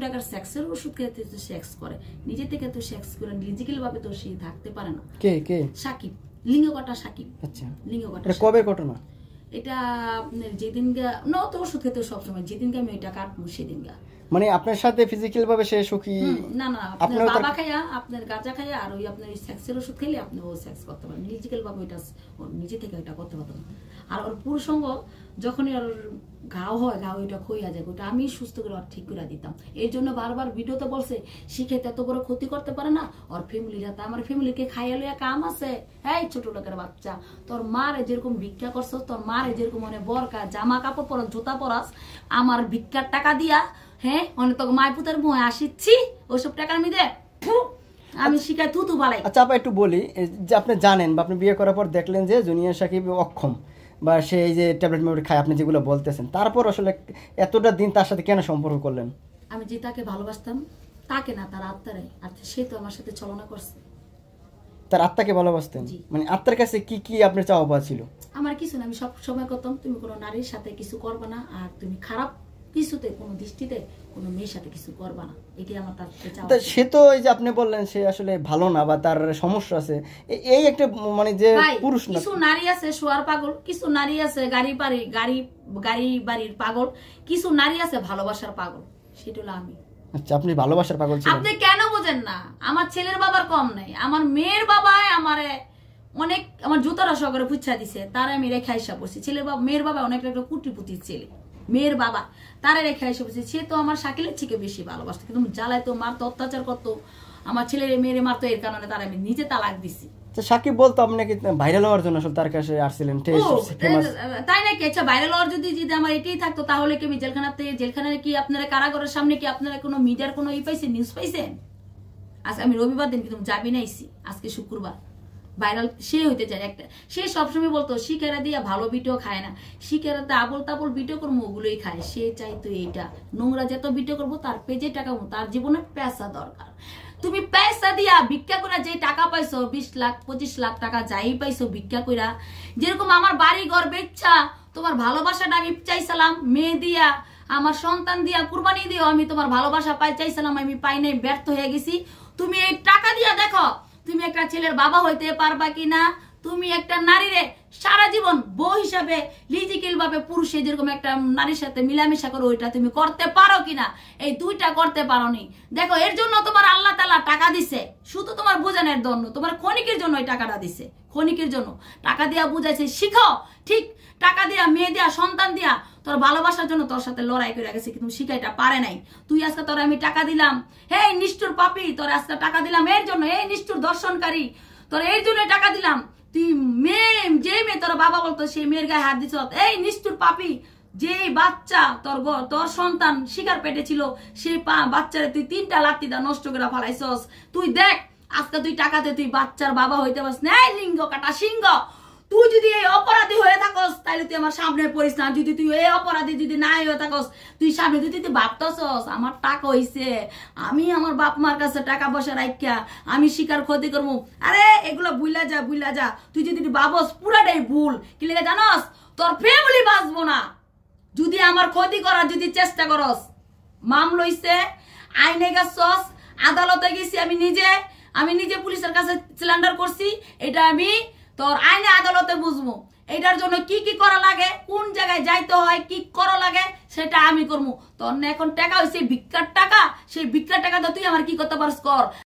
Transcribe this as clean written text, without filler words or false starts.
টাকার সেক্সের ওষুধ খেতে তো সেক্স করে, নিজে থেকে তো সেক্স করে লিজিক্যাল ভাবে তো সে থাকতে পারে না। কে কে? সাকিব, লিঙ্গ কাটা সাকিব। আচ্ছা, লিঙ্গ কাটা। এটা কবে ঘটনা? এটা আপনার যেদিনকে না তো ওষুধ খেতে সবসময়, যেদিনকে আমি ওইটা কাটবো সেদিনকে। মানে আপনার সাথে ফিজিক্যাল ভাবে সে সুখী? না না, আপনার বাবা খাইয়া, আপনার গাঁজা খাইয়া আর ওই আপনার সেক্সের ওষুধ খেলে আপনি ও সেক্স করতে পারেন, লিজিক্যাল ভাবে ওইটা নিজে থেকে ওইটা করতে পারতেন না। আর ওর পুরুষ সঙ্গ যখনই ওর ঘাও হয়, ঘাও ওইটা খইয়া যায়, ওইটা আমি সুস্থ করে আর ঠিক করে দিতাম। এর জন্য বারবার ভিডিওতে বলছে শিখে এত বড় ক্ষতি করতে পারে না, ওর ফ্যামিলিরা। তা আমার ফ্যামিলিকে খাইয়া লইয়া কাম আছে। এই ছোট লোকের বাচ্চা, তোর মারে যেরকম ভিক্ষা করছো, তোর মারে যেরকম মানে বরকা জামা কাপড় পরাস, জুতা পরাস, আমার ভিক্ষার টাকা দিয়া, হ্যাঁ অনেক তোকে মায় পুতের মুহে আসিচ্ছি, ওইসব টাকা আমি দে আমি শিখাই থুতু বালাই। আচ্ছা আপা একটু বলি, যে আপনি জানেন বা আপনি বিয়ে করার পর দেখলেন যে জুনিয়র সাকিব অক্ষম বা সে এই যে ট্যাবলেট ম্যাবলেট খায়, আপনি যেগুলো বলতেছেন, তারপর আসলে এতটা দিন তার সাথে কেন সম্পর্ক করলেন? আমি যে তাকে ভালোবাসতাম, তাকে না, তার আত্মারে। আর সে তো আমার সাথে ছলনা করছে। তার আত্মাকে ভালোবাসতেন? মানে আত্মার কাছে কি কি আপনার চাওয়া পাওয়া ছিল? আমার কিছু না, আমি সব সময় করতাম তুমি কোনো নারীর সাথে কিছু করবে না, আর তুমি খারাপ কিছুতে কোনো দৃষ্টিতে কোনো মেয়ের সাথে কিছু করবা না, এটাই আমার তার চাওয়া। সে তো এই যে আপনি বললেন সে আসলে ভালো না বা তার সমস্যা আছে, এই একটা মানে যে পুরুষ না, কিছু নারী আছে শোয়ার পাগল, কিছু নারী আছে গাড়ি বাড়ির পাগল, কিছু নারী আছে ভালোবাসার পাগল, সেটা হলো আমি। আচ্ছা, আপনি ভালোবাসার পাগল ছিলেন। আপনি কেন বোঝেন না? আমার ছেলের বাবার কম নাই, আমার মেয়ের বাবায় আমারে অনেক, আমার জুতারা সহকারে পুচ্ছা দিছে, তারা আমি রেখে আইসা পড়ছি। ছেলের বাবা, মেয়ের বাবা অনেক একটা কুটিপুতির ছেলে, মেয়ের বাবা তারা রেখে আইসা পড়ছি। সে তো আমার শাকিলের থেকে বেশি ভালোবাসতো, কিন্তু জ্বালায় তো, মারতো, অত্যাচার করতো, আমার ছেলের মেয়েরে মারতো। এর কারণে তারা আমি নিজে তালাক দিছি। সাকিব বলতো আপনি নাকি ভাইরাল হওয়ার জন্য আসলে তার কাছে আসছিলেন, তাই নাকি? আচ্ছা, ভাইরাল হওয়ার যদি আমার এটাই থাকতো তাহলে কি আমি জেলখানায় কি আপনারা কারাগারের সামনে কি আপনারা কোনো মিডিয়ার কোনো পাইছেন, নিউজ পাইছেন? আজকে আমি রবিবার দিন কিন্তু যাবি নাইছি, আজকে শুক্রবার। ভাইরাল সে হইতে চায় একটা, সে সবসময় বলতো শিকারা দিয়া ভালো ভিডিও খায় না, শিকারাতে আবল তাবল ভিডিও করবো ওগুলোই খায়। সে চাইতো এইটা নোংরা যত ভিডিও করবো তার পেজে টাকা, তার জীবনে পয়সা দরকার। তুমি পয়সা দিয়া ভিক্ষা করে যে টাকা পাইছো, 20 লাখ 25 লাখ টাকা যাই পাইছো ভিক্ষা কইরা, যেরকম আমার বাড়ি ঘর বেচা তোমার ভালোবাসাটা আমি চাইছিলাম, মেয়ে দিয়া আমার সন্তান দিয়া কুরবানি দিও, আমি তোমার ভালোবাসা পাই চাইছিলাম, আমি পাই নাই, ব্যর্থ হয়ে গেছি। তুমি এই টাকা দিয়া দেখো তুমি একটা ছেলের বাবা হইতে পারবা কিনা, তুমি একটা নারীরে সারা জীবন বউ হিসাবে লিজিক্যাল ভাবে পুরুষে যেরকম একটা নারীর সাথে মিলামেশা করো, ওইটা তুমি করতে পারো কিনা? এই দুইটা করতে পারো নি। দেখো এর জন্য তোমার আল্লাহ তাআলা টাকা দিছে, শুধু তোমার বোঝানোর জন্য, তোমার ক্ষণিকের জন্য এই টাকাটা দিছে, ক্ষণিকের জন্য টাকা দিয়া বুঝাইছে। শিখো, ঠিক টাকা দিয়া, মেয়ে দিয়া, সন্তান দিয়া তোর ভালোবাসার জন্য তোর সাথে লড়াই করে গেছে, কিন্তু শিখাইটা পারে নাই। তুই আজকে তোর আমি টাকা দিলাম, হে নিষ্ঠুর পাপী, তোর আজকে টাকা দিলাম এর জন্য, এই নিষ্ঠুর দর্শনকারী, তোর এর জন্য টাকা দিলাম। তুই মেয়ে, যে মেয়ে তোর বাবা বলতো সেই মেয়ের গায়ে হাত দিছ, এই নিষ্ঠুর পাপী, যে বাচ্চা তোর সন্তান শিকার পেটে ছিল, সেই বাচ্চারে তুই 3টা লাত্তি দা নষ্ট করে ফেলাইছস। তুই দেখ আজকে তুই টাকাতে তুই বাচ্চার বাবা হইতে পারছ না। লিঙ্গ কাটা সিংহ, তুই যদি এই অপরাধী হয়ে থাকস তাহলে তুই আমার সামনে পড়িস না। যদি তুই এই অপরাধী যদি না হয়ে থাকস, তুই সামনে যদি তুই ভাবতেছস আমার টাকা হইছে, আমি আমার বাপ মার কাছে টাকা পয়সা রাখিয়া আমি শিকার ক্ষতি করবো, আরে এগুলো বুইলা যা। তুই যদি ভাবস পুরাটাই ভুল, কি লেগে জানস? তোর ফ্যামিলি বাঁচবো না যদি আমার ক্ষতি করার যদি চেষ্টা করস। মামলা হইছে, আইনে গেছস, আদালতে গেছি, আমি নিজে পুলিশের কাছে সিলিন্ডার করছি। এটা আমি তোর আইনে আদালতে বুঝবো, এটার জন্য কি কি করা লাগে, কোন জায়গায় যাইতে হয়, কি করা লাগে সেটা আমি করবো। তোর না এখন টাকা হয়েছে ভিক্ষার টাকা, সেই ভিক্ষার টাকা তো তুই আমার কি করতে পারস কর।